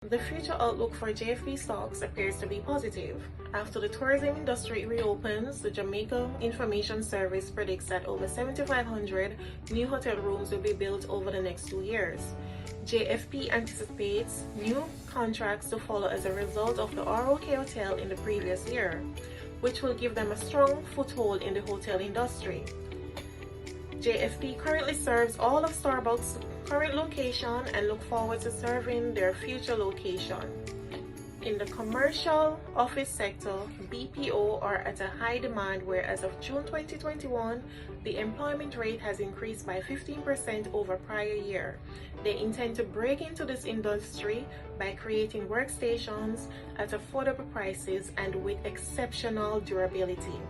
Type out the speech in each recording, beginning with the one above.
The future outlook for JFP stocks appears to be positive. After the tourism industry reopens, the Jamaica Information Service predicts that over 7,500 new hotel rooms will be built over the next 2 years. JFP anticipates new contracts to follow as a result of the ROK Hotel in the previous year, which will give them a strong foothold in the hotel industry. JFP currently serves all of Starbucks' current location and look forward to serving their future location. In the commercial office sector, BPO are at a high demand where as of June 2021, the employment rate has increased by 15% over prior year. They intend to break into this industry by creating workstations at affordable prices and with exceptional durability.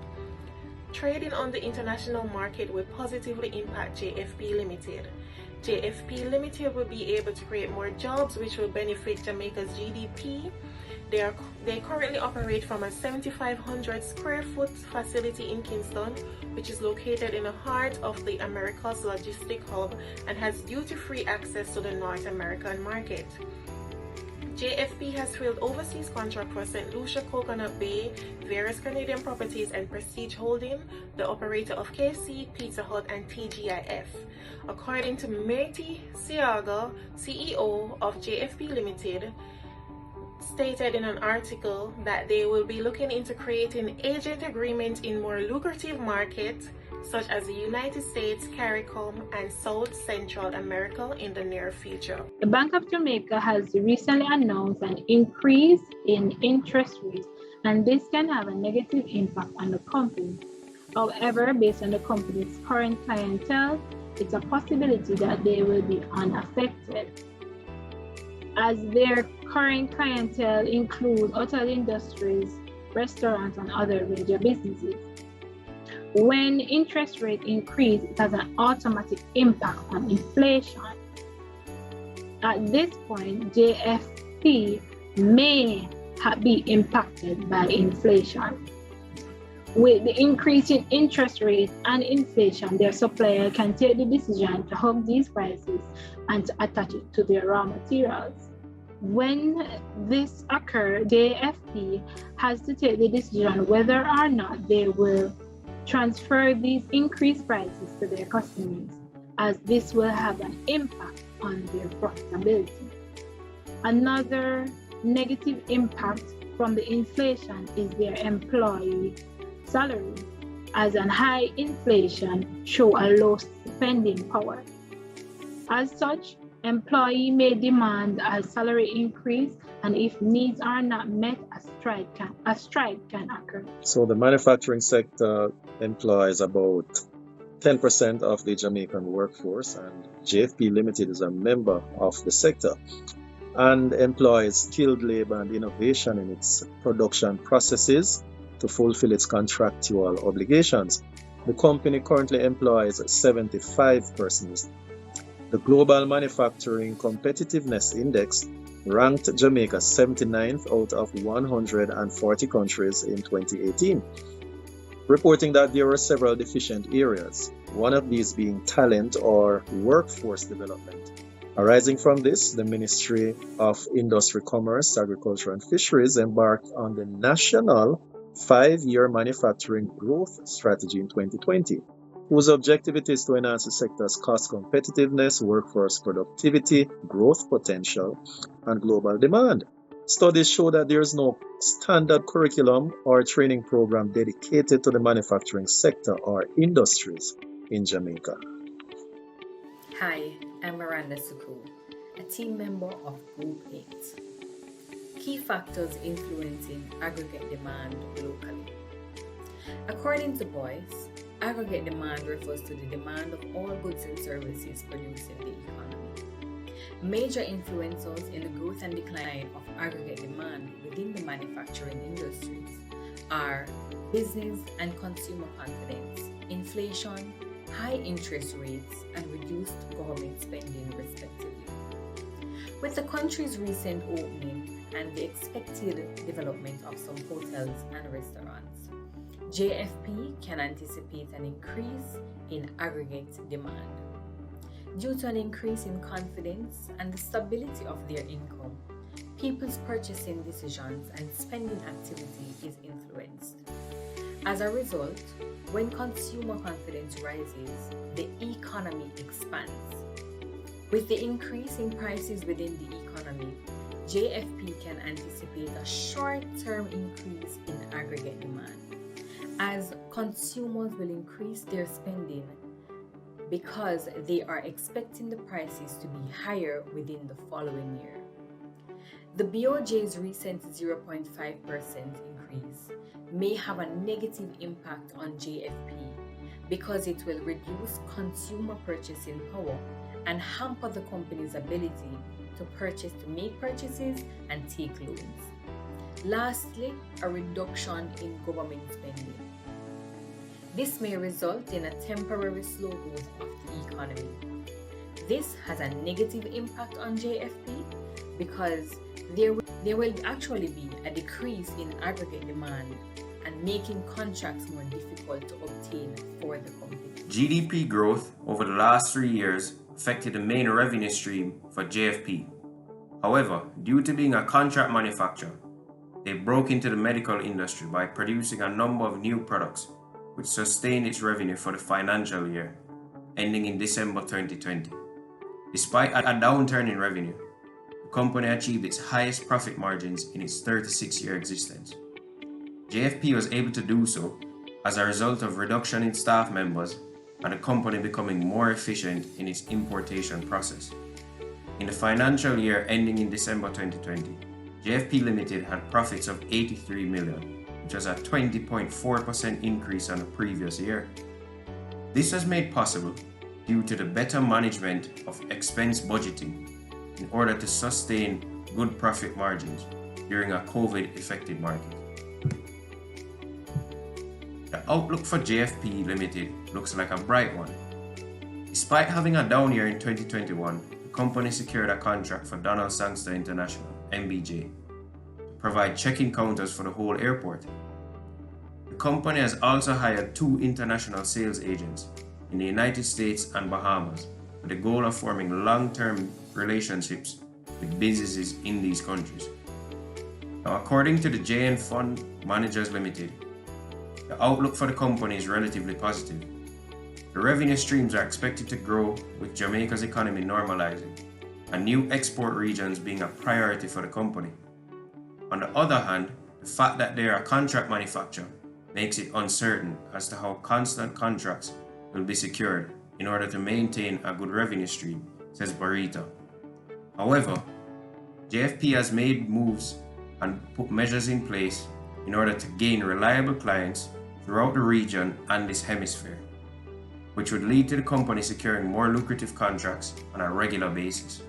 Trading on the international market will positively impact JFP Limited. JFP Limited will be able to create more jobs which will benefit Jamaica's GDP. They currently operate from a 7,500 square foot facility in Kingston, which is located in the heart of the Americas logistic hub and has duty-free access to the North American market. JFP has filled overseas contract for St. Lucia Coconut Bay, various Canadian properties, and Prestige Holding, the operator of KC, Pizza Hut, and TGIF. According to Meti Siaga, CEO of JFP Limited, stated in an article that they will be looking into creating agent agreements in more lucrative markets such as the United States, CARICOM, and South Central America in the near future. The Bank of Jamaica has recently announced an increase in interest rates, and this can have a negative impact on the company. However, based on the company's current clientele, it's a possibility that they will be unaffected, as their current clientele includes hotel industries, restaurants, and other major businesses. When interest rates increase, it has an automatic impact on inflation. At this point, JFP may be impacted by inflation. With the increase in interest rates and inflation, their supplier can take the decision to hug these prices and to attach it to their raw materials. When this occurs, JFP has to take the decision whether or not they will transfer these increased prices to their customers, as this will have an impact on their profitability. Another negative impact from the inflation is their employee salary, as an high inflation show a low spending power. As such, employee may demand a salary increase, and if needs are not met, a strike can occur. So the manufacturing sector employs about 10% of the Jamaican workforce, and JFP Limited is a member of the sector and employs skilled labor and innovation in its production processes to fulfill its contractual obligations. The company currently employs 75 persons. The Global Manufacturing Competitiveness Index ranked Jamaica 79th out of 140 countries in 2018, reporting that there were several deficient areas, one of these being talent or workforce development. Arising from this, the Ministry of Industry, Commerce, Agriculture and Fisheries embarked on the National 5-Year Manufacturing Growth Strategy in 2020, whose objective it is to enhance the sector's cost competitiveness, workforce productivity, growth potential, and global demand. Studies show that there is no standard curriculum or training program dedicated to the manufacturing sector or industries in Jamaica. Hi, I'm Miranda Suku, a team member of Group 8. Key factors influencing aggregate demand locally. According to Boyce, aggregate demand refers to the demand of all goods and services produced in the economy. Major influencers in the growth and decline of aggregate demand within the manufacturing industries are business and consumer confidence, inflation, high interest rates, and reduced government spending, respectively. With the country's recent opening and the expected development of some hotels and restaurants, JFP can anticipate an increase in aggregate demand. Due to an increase in confidence and the stability of their income, people's purchasing decisions and spending activity is influenced. As a result, when consumer confidence rises, the economy expands. With the increase in prices within the economy, JFP can anticipate a short-term increase in aggregate demand, as consumers will increase their spending because they are expecting the prices to be higher within the following year. The BOJ's recent 0.5% increase may have a negative impact on JFP because it will reduce consumer purchasing power and hamper the company's ability to make purchases and take loans. Lastly, a reduction in government spending. This may result in a temporary slow growth of the economy. This has a negative impact on JFP because there will actually be a decrease in aggregate demand and making contracts more difficult to obtain for the company. GDP growth over the last 3 years affected the main revenue stream for JFP. However, due to being a contract manufacturer, they broke into the medical industry by producing a number of new products, which sustained its revenue for the financial year, ending in December 2020. Despite a downturn in revenue, the company achieved its highest profit margins in its 36-year existence. JFP was able to do so as a result of reduction in staff members and the company becoming more efficient in its importation process. In the financial year ending in December 2020, JFP Limited had profits of 83 million, which was a 20.4% increase on the previous year. This was made possible due to the better management of expense budgeting in order to sustain good profit margins during a COVID-affected market. The outlook for JFP Limited looks like a bright one. Despite having a down year in 2021, the company secured a contract for Donald Sangster International, MBJ, to provide check-in counters for the whole airport. The company has also hired 2 international sales agents in the United States and Bahamas with the goal of forming long-term relationships with businesses in these countries. Now, according to the JN Fund Managers Limited, the outlook for the company is relatively positive. The revenue streams are expected to grow with Jamaica's economy normalizing and new export regions being a priority for the company. On the other hand, the fact that they are a contract manufacturer makes it uncertain as to how constant contracts will be secured in order to maintain a good revenue stream, says Barita. However, JFP has made moves and put measures in place in order to gain reliable clients throughout the region and this hemisphere, which would lead to the company securing more lucrative contracts on a regular basis.